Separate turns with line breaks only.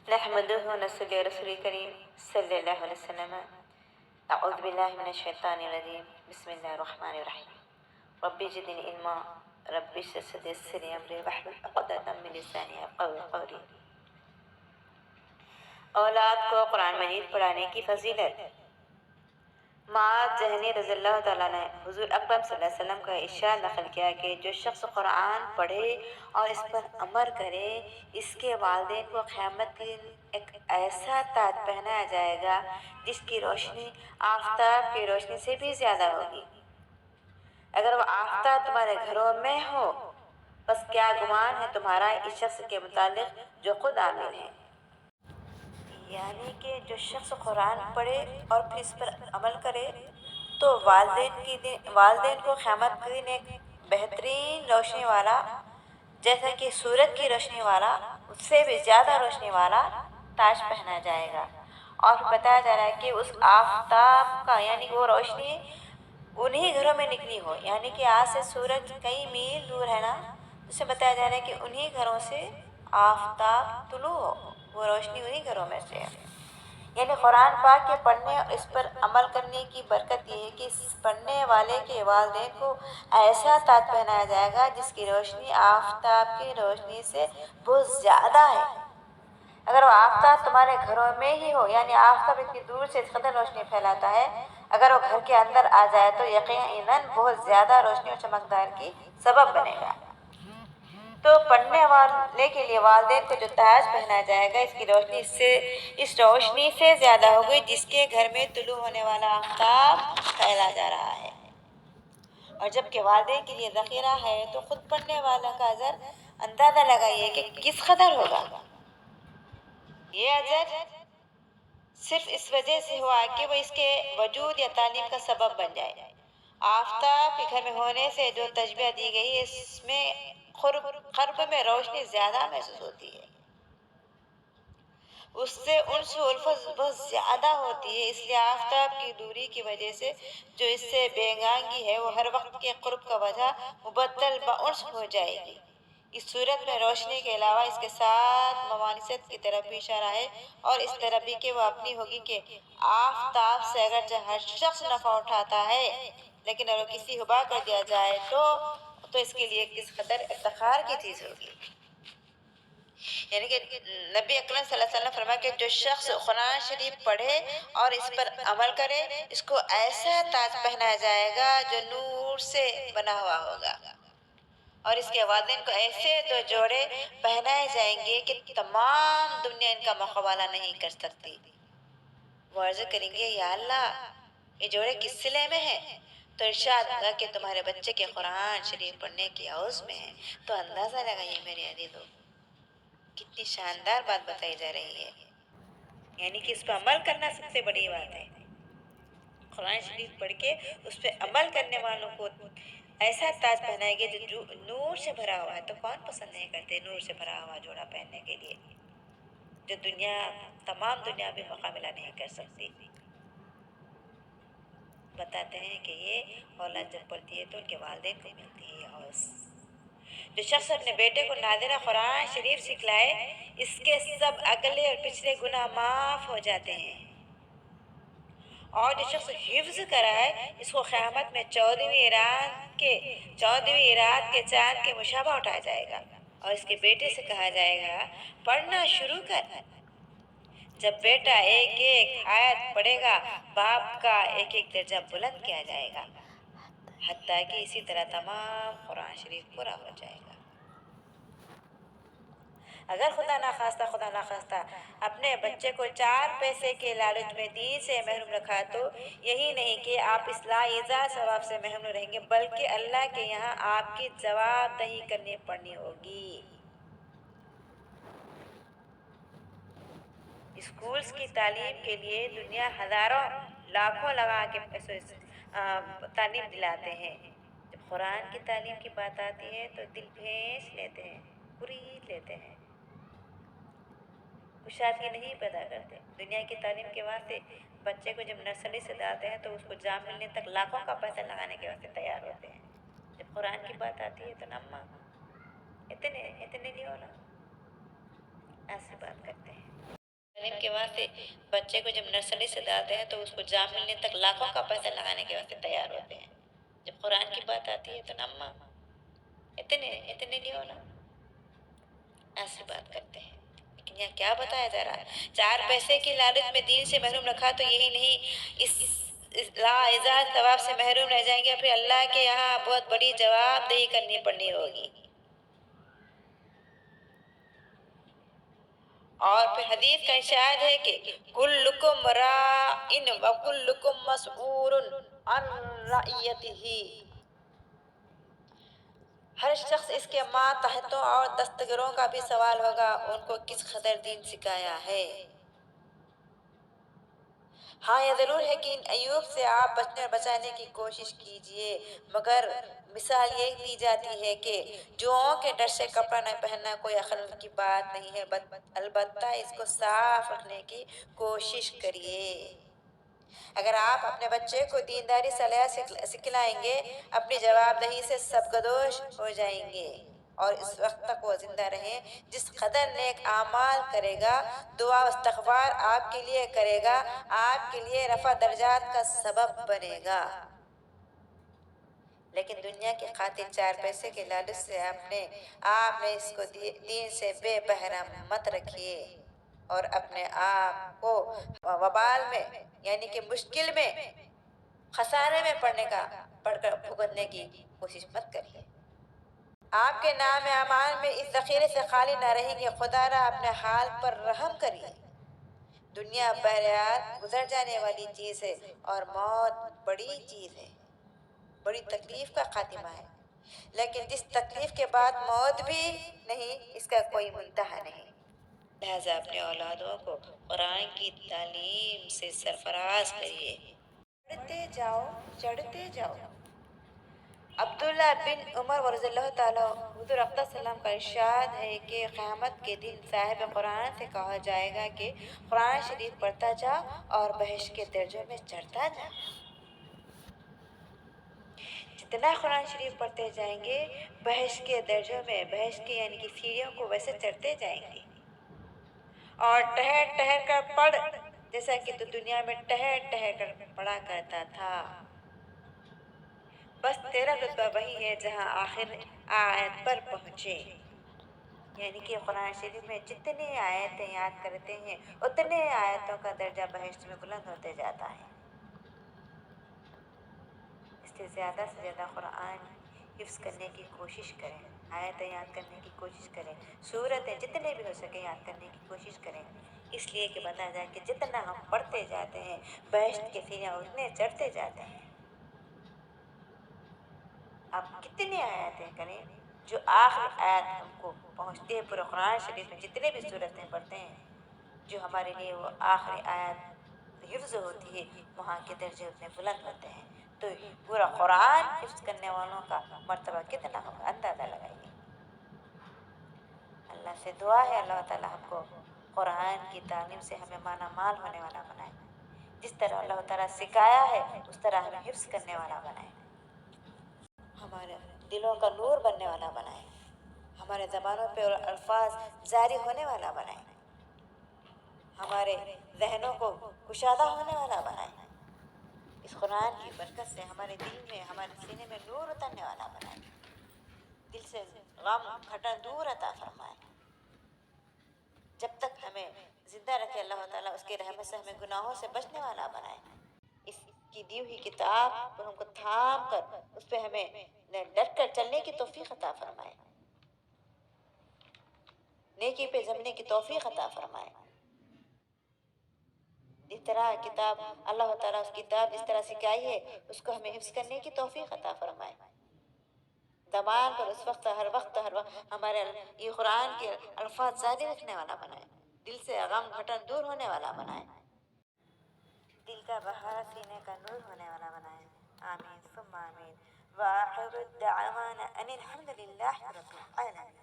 نحمده ونصلي على رسول الكريم صلى الله عليه وسلم. أعوذ بالله من الشيطان الرجيم. بسم الله الرحمن الرحيم. ربي زدني علما ربي اشرح لي صدري أمري واحلل عقدة من لساني يفقهوا قولي. اولاد کو قرآن مجید پڑھانے کی فضیلت. معاذ جہنی رضی اللہ تعالیٰ نے حضور اکرم صلی اللہ علیہ وسلم کا ارشاد نقل کیا کہ جو شخص قرآن پڑھے اور اس پر عمل کرے اس کے والدین کو قیامت کے دن ایک ایسا تاج پہنایا جائے گا جس کی روشنی آفتاب کی روشنی سے بھی زیادہ ہوگی. اگر وہ آفتاب تمہارے گھروں میں ہو بس کیا گمان ہے تمہارا اس شخص کے متعلق جو خود عامل ہے. یعنی کہ جو شخص قرآن پڑھے اور پھر اس پر عمل کرے تو والدین کو قیامت کے دن ایک بہترین روشنی والا جیسا کہ سورج کی روشنی والا اس سے بھی زیادہ روشنی والا تاج پہنا جائے گا. اور بتایا جا رہا ہے کہ اس آفتاب کا یعنی وہ روشنی انہی گھروں میں نکلی ہو، یعنی کہ آج سے سورج کئی میل دور ہے نا، جسے بتایا جا رہا ہے کہ انہی گھروں سے آفتاب طلوع ہو، وہ روشنی انہی گھروں میں سے ہے. یعنی قرآن پاک کے پڑھنے اور اس پر عمل کرنے کی برکت یہ ہے کہ اس پڑھنے والے کے والدین کو ایسا تاج پہنایا جائے گا جس کی روشنی آفتاب کی روشنی سے بہت زیادہ ہے. اگر وہ آفتاب تمہارے گھروں میں ہی ہو، یعنی آفتاب اتنی دور سے اس قدر روشنی پھیلاتا ہے، اگر وہ گھر کے اندر آ جائے تو یقیناً بہت زیادہ روشنی اور چمکدار کی سبب بنے گا. تو پڑھنے والے کے لیے والدین کو جو تاج پہنایا جائے گا اس کی روشنی اس روشنی سے زیادہ ہوگی جس کے گھر میں طلوع ہونے والا آفتاب پھیلا جا رہا ہے. اور جب کہ والدین کے لیے ذخیرہ ہے تو خود پڑھنے والا کا اجر اندازہ لگائیے کہ کس قدر ہوگا. یہ اجر صرف اس وجہ سے ہوا کہ وہ اس کے وجود یا تعلیم کا سبب بن جائے. آفتاب کے گھر میں ہونے سے جو تشبیہ دی گئی ہے اس میں قرب میں روشنی زیادہ محسوس ہوتی ہے، اس سے انس و الفت بہت زیادہ ہوتی ہے. اس لیے آفتاب کی دوری کی وجہ سے جو اس سے بینگانگی ہے وہ ہر وقت کے قرب کا وجہ مبدل بانس ہو جائے گی. اس صورت میں روشنی کے علاوہ اس کے ساتھ ممانست کی طرف بھی اشارہ ہے اور اس طرف بھی کہ وہ اپنی ہوگی کہ آفتاب سے اگرچہ ہر شخص نفع اٹھاتا ہے لیکن اگر کسی حبا کر دیا جائے تو اس کے لیے کس قدر افتخار کی چیز ہوگی. یعنی کہ نبی اکرم صلی اللہ علیہ وسلم فرمایا کہ جو شخص قرآن شریف پڑھے اور اس پر عمل کرے اس کو ایسا تاج پہنایا جائے گا جو نور سے بنا ہوا ہوگا، اور اس کے والدین کو ایسے دو جوڑے پہنائے جائیں گے کہ تمام دنیا ان کا مقابلہ نہیں کر سکتی. وہ عرض کریں گے یا اللہ یہ جوڑے کس صلے میں ہیں؟ تو ارشاد ہوگا کہ تمہارے بچے کے قرآن شریف پڑھنے کی حوض میں ہیں. تو اندازہ لگائیے میرے عزیزو کتنی شاندار بات بتائی جا رہی ہے. یعنی کہ اس پر عمل کرنا سب سے بڑی بات ہے. قرآن شریف پڑھ کے اس پہ عمل کرنے والوں کو ایسا تاج پہنائے گے جو نور سے بھرا ہوا ہے. تو کون پسند نہیں کرتے نور سے بھرا ہوا جوڑا پہننے کے لیے جو تمام دنیا بھی مقابلہ نہیں کر سکتی. بتاتے ہیں کہ یہ اولاد جب پڑھتی ہے تو ان کے والدین کو ملتی ہے. اور جو شخص اپنے بیٹے کو نادرہ قرآن شریف سکھلائے اس کے سب اگلے اور پچھلے گناہ معاف ہو جاتے ہیں. اور جو شخص حفظ کرائے اس کو قیامت میں 14ویں رات کے چاند کے مشابہ اٹھایا جائے گا اور اس کے بیٹے سے کہا جائے گا پڑھنا شروع کر. جب بیٹا ایک ایک آیت پڑھے گا باپ کا ایک ایک درجہ بلند کیا جائے گا حتیٰ کہ اسی طرح تمام قرآن شریف پورا ہو جائے گا. اگر خدا نخواستہ اپنے بچے کو 4 پیسے کے لالچ میں دین سے محروم رکھا تو یہی نہیں کہ آپ اصلاح ایزا ثواب سے محروم رہیں گے بلکہ اللہ کے یہاں آپ کی جواب دہی کرنی پڑنی ہوگی. اسکولز کی تعلیم کے لیے دنیا ہزاروں لاکھوں لگا کے تعلیم دلاتے ہیں. جب قرآن کی تعلیم کی بات آتی ہے تو دل بھینس لیتے ہیں، خرید لیتے ہیں، کشادگی نہیں پیدا کرتے. دنیا کی تعلیم کے واسطے بچے کو جب نرسری سے ڈالتے ہیں تو اس کو جام ملنے تک لاکھوں کا پیسہ لگانے کے واسطے تیار ہوتے ہیں. جب قرآن کی بات آتی ہے تو نمّا اتنے نہیں ہونا ایسی بات کرتے ہیں. تعلیم کے واسطے بچے کو جب نرسری سے ڈالتے ہیں تو اس کو جام ملنے تک لاکھوں کا پیسہ لگانے کے واسطے تیار ہوتے ہیں. جب قرآن کی بات آتی ہے تو نما اتنے اتنے نہیں ہونا، ایسی بات کرتے ہیں. لیکن یہاں کیا بتایا جا رہا ہے؟ 4 پیسے کی لالچ میں دین سے محروم رکھا تو یہی نہیں، اس لا اعزاز ثواب سے محروم رہ جائیں گے، پھر اللہ کے یہاں بہت بڑی جواب دہی کرنی پڑنی ہوگی. اور پھر حدیث کا ارشاد ہے کہ کلکم راء وکلکم مسئول عن رعیتہ، ہر شخص اس کے ماتحتوں اور دستگروں کا بھی سوال ہوگا ان کو کس قدر دین سکھایا ہے. ہاں یہ ضرور ہے کہ ان ایوب سے آپ بچنے اور بچانے کی کوشش کیجئے، مگر مثال یہ دی جاتی ہے کہ جوؤں کے ڈر سے کپڑا نہ پہننا کوئی عقل کی بات نہیں ہے، البتہ اس کو صاف رکھنے کی کوشش کریے. اگر آپ اپنے بچے کو دینداری صلاح سکھلائیں گے، اپنی جواب دہی سے سبکدوش ہو جائیں گے، اور اس وقت تک وہ زندہ رہیں جس قدر نیک اعمال کرے گا، دعا و استغفار آپ کے لیے کرے گا، آپ کے لیے رفع درجات کا سبب بنے گا. لیکن دنیا کے قاتل 4 پیسے کے لالچ سے آپ نے اس کو دین سے بے بہرا مت رکھیے اور اپنے آپ کو وبال میں یعنی کہ مشکل میں، خسارے میں پڑ کر بھگتنے کی کوشش مت کریے. آپ کے نام اعمال میں اس ذخیرے سے خالی نہ رہیں گے. خدا را اپنے حال پر رحم کریے. دنیا بہرحال گزر جانے والی چیز ہے اور موت بڑی چیز ہے، بڑی تکلیف کا خاتمہ ہے، لیکن جس تکلیف کے بعد موت بھی نہیں، اس کا کوئی منتہا نہیں. لہذا اپنے اولادوں کو قرآن کی تعلیم سے سرفراز کریے. چڑھتے جاؤ. عبداللہ بن عمر رضی اللہ تعالیٰ حضور اقدس صلی اللہ علیہ وسلم کا ارشاد ہے کہ قیامت کے دن صاحب قرآن سے کہا جائے گا کہ قرآن شریف پڑھتا جا اور بہشت کے درجوں میں چڑھتا جا. جتنا قرآن شریف پڑھتے جائیں گے بہشت کے درجوں میں، بہشت کے یعنی کہ سیڑھیوں کو ویسے چڑھتے جائیں گے. اور ٹہر ٹہر کر پڑھ، جیسا کہ تو دنیا میں ٹہر ٹہر کر پڑھا کرتا تھا. بس تیرا رتبہ وہی ہے جہاں آخر آیت پر پہنچے. یعنی کہ قرآن شریف میں جتنی آیتیں یاد کرتے ہیں اتنے آیتوں کا درجہ بہشت میں بلند ہوتے جاتا ہے. اس لیے زیادہ سے زیادہ قرآن حفظ کرنے کی کوشش کریں، آیتیں یاد کرنے کی کوشش کریں، سورتیں جتنے بھی ہو سکے یاد کرنے کی کوشش کریں، اس لیے کہ بتایا جائے کہ جتنا ہم پڑھتے جاتے ہیں بہشت کے سیڑھیاں اتنے چڑھتے جاتے ہیں. آپ کتنی آیتیں کریں جو آخری آیت ہم کو پہنچتے ہیں پورے قرآن شریف میں جتنے بھی صورتیں پڑھتے ہیں، جو ہمارے لیے وہ آخری آیت حفظ ہوتی ہے، وہاں کے درجے اتنے بلند ہوتے ہیں. تو پورا قرآن حفظ کرنے والوں کا مرتبہ کتنا ہوگا اندازہ لگائیے. اللہ سے دعا ہے اللہ تعالیٰ ہم کو قرآن کی تعلیم سے ہمیں مانا مال ہونے والا بنائے، جس طرح اللہ تعالیٰ سکھایا ہے اس طرح ہمیں حفظ کرنے والا بنائے، ہمارے دلوں کا نور بننے والا بنائے، ہمارے زبانوں پہ الفاظ جاری ہونے والا بنائے، ہمارے ذہنوں کو کشادہ ہونے والا بنائے. اس قرآن کی برکت سے ہمارے دل میں، ہمارے سینے میں نور اترنے والا بنائے، دل سے غم گھٹن دور عطا فرمائے. جب تک ہمیں زندہ رکھے اللہ تعالیٰ اس کی رحمت سے ہمیں گناہوں سے بچنے والا بنائے. اس کی دی ہوئی کتاب پر ہم کو تھام کر اس پہ ہمیں ڈٹ کر چلنے کی توفیق عطا فرمائے، نیکی پہ جمنے کی توفیق عطا فرمائے. اس طرح کتاب اللہ تعالیٰ اس کتاب جس طرح سکھائی ہے اس کو ہمیں حفظ کرنے کی توفیق عطا فرمائے. زبان پر اس وقت ہر وقت ہمارے یہ قرآن کے الفاظ جاری رکھنے والا بنائے، دل سے غم گھٹن دور ہونے والا بنائے، دل کا بہار سینے کا نور ہونے والا بنائے. آمین ثم آمین. وآخر الدعوانا ان الحمد للہ رب العالمین.